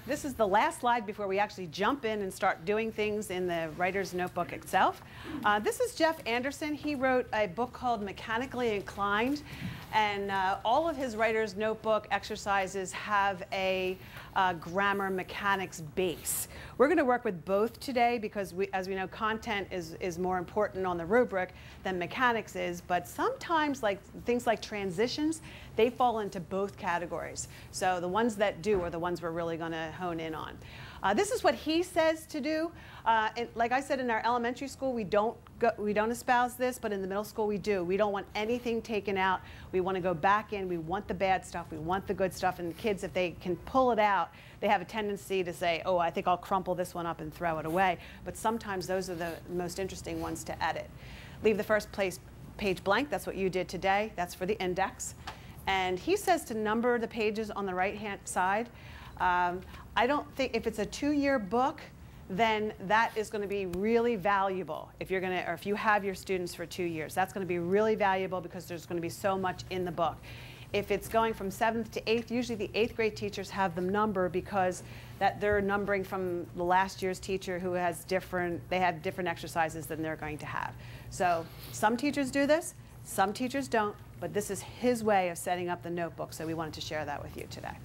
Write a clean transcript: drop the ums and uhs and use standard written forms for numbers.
This is the last slide before we actually jump in and start doing things in the writer's notebook itself. This is Jeff Anderson. He wrote a book called Mechanically Inclined, and all of his writer's notebook exercises have a grammar mechanics base. We're going to work with both today because, as we know, content is more important on the rubric than mechanics is, but sometimes things like transitions, they fall into both categories. So the ones that do are the ones we're really going to hone in on. This is what he says to do. Like I said, in our elementary school, we don't espouse this, but in the middle school we do. We don't want anything taken out. We want to go back in. We want the bad stuff. We want the good stuff. And the kids, if they can pull it out, they have a tendency to say, oh, I think I'll crumple this one up and throw it away. But sometimes those are the most interesting ones to edit. Leave the first page blank. That's what you did today. That's for the index. And he says to number the pages on the right-hand side. I don't think, if it's a 2-year book, then that is going to be really valuable if you're going to, or if you have your students for 2 years. That's going to be really valuable because there's going to be so much in the book. If it's going from 7th to 8th, usually the 8th grade teachers have them number because they're numbering from the last year's teacher who has different exercises than they're going to have. So some teachers do this, some teachers don't, but this is his way of setting up the notebook, so we wanted to share that with you today.